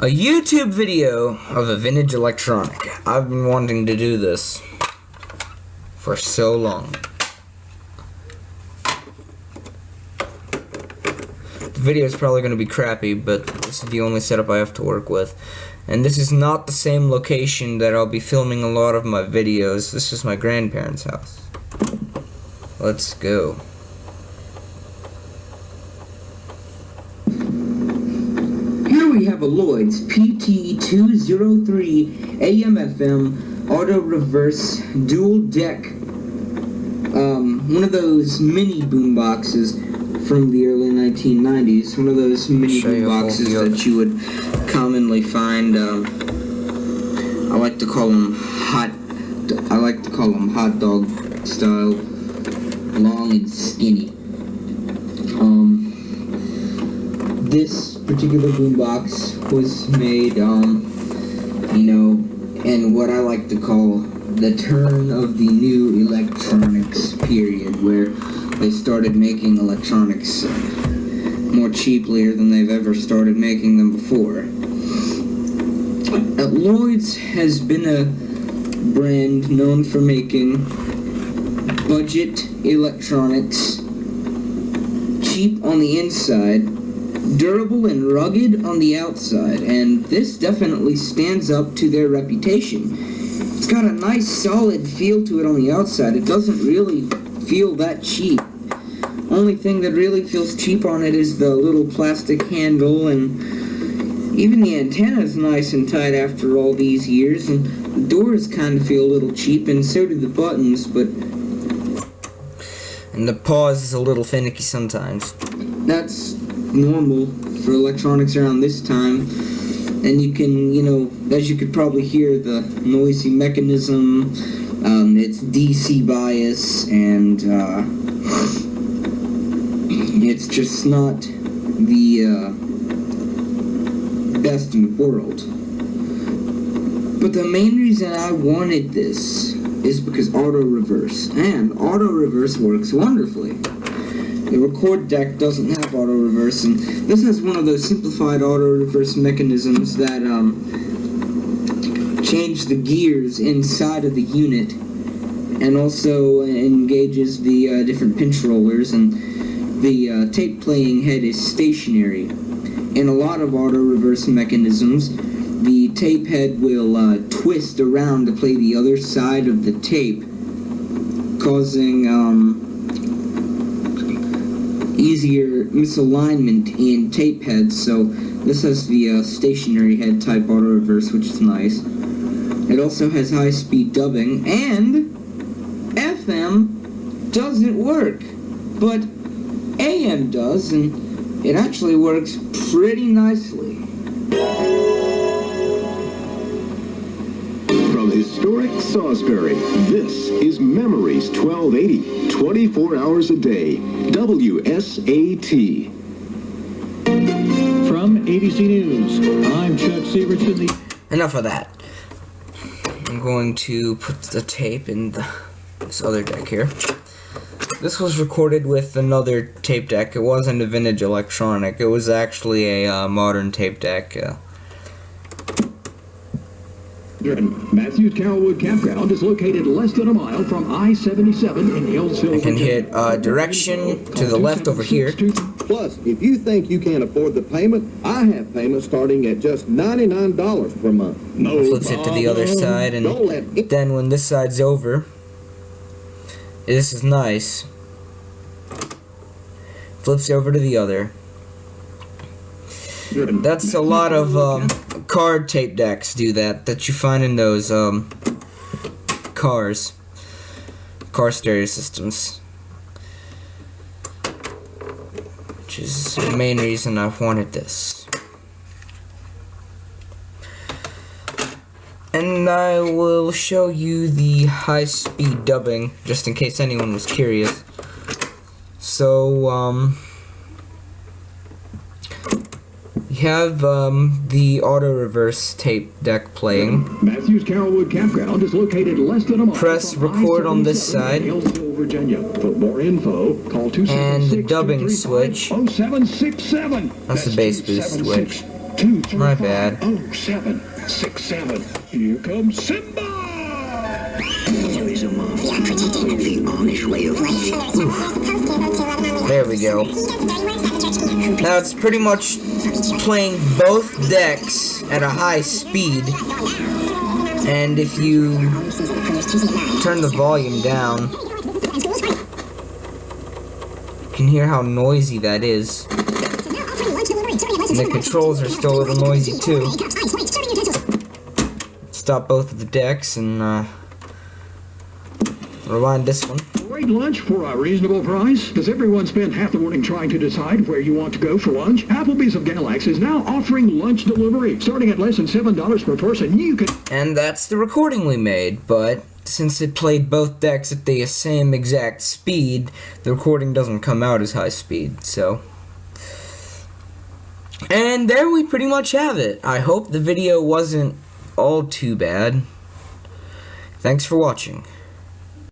A YouTube video of a vintage electronic. I've been wanting to do this for so long. The video is probably going to be crappy, but this is the only setup I have to work with. And this is not the same location that I'll be filming a lot of my videos. This is my grandparents' house. Let's go. Here we have a Lloyds PT203 AM/FM auto reverse dual deck. One of those mini boomboxes from the early 1990s. One of those mini boomboxes that you would commonly find. I like to call them hot dog style, long and skinny. This particular boombox was made, in what I like to call the turn of the new electronics period, where they started making electronics more cheaply than they've ever started making them before. Lloyds has been a brand known for making budget electronics, cheap on the inside, durable and rugged on the outside, and this definitely stands up to their reputation. It's got a nice solid feel to it on the outside. It doesn't really feel that cheap. Only thing that really feels cheap on it is the little plastic handle, and even the antenna is nice and tight after all these years, and the doors kind of feel a little cheap, and so do the buttons, but... And the pause is a little finicky sometimes. That's normal for electronics around this time. And you can, as you could probably hear, the noisy mechanism, it's DC bias, and it's just not the best in the world. But the main reason I wanted this is because auto reverse, and auto reverse works wonderfully. The record deck doesn't have auto reverse, and this has one of those simplified auto reverse mechanisms that change the gears inside of the unit, and also engages the different pinch rollers, and the tape playing head is stationary. In a lot of auto reverse mechanisms, the tape head will twist around to play the other side of the tape, causing easier misalignment in tape heads. So this has the stationary head type auto reverse, which is nice. It also has high-speed dubbing, and FM doesn't work, but AM does, and it actually works pretty nicely. From historic Salisbury, this is Memories 1280, 24 hours a day, WSAT. From ABC News, I'm Chuck Severson. Enough of that. I'm going to put the tape in this other deck here. This was recorded with another tape deck. It wasn't a vintage electronic. It was actually a modern tape deck. Matthews Carrollwood Campground is located less than a mile from I-77 in Hillsville. I can hit direction to the left over here. Plus, if you think you can't afford the payment, I have payments starting at just $99 per month. Flips it to the other side, and then when this side's over, this is nice. Flips over to the other. That's a lot of card tape decks do that you find in those car stereo systems, which is the main reason I wanted this. And I will show you the high-speed dubbing, just in case anyone was curious. So, you have the auto reverse tape deck playing. Matthews Carrollwood Campground is located less than a mile. Press record on this side. Virginia. For more info, call and the dubbing switch. 0767. That's the bass boost switch. 235. My bad. Oh, 767. Here comes Simba! There is a mafia protecting the Amish way of life. There we go. Now it's pretty much playing both decks at a high speed. And if you turn the volume down, you can hear how noisy that is. And the controls are still a little noisy too. Stop both of the decks and rewind this one. Great lunch for a reasonable price. Does everyone spend half the morning trying to decide where you want to go for lunch? Applebee's of Galax is now offering lunch delivery. Starting at less than $7 per person, you can... And that's the recording we made, but since it played both decks at the same exact speed, the recording doesn't come out as high speed, so... And there we pretty much have it. I hope the video wasn't all too bad. Thanks for watching.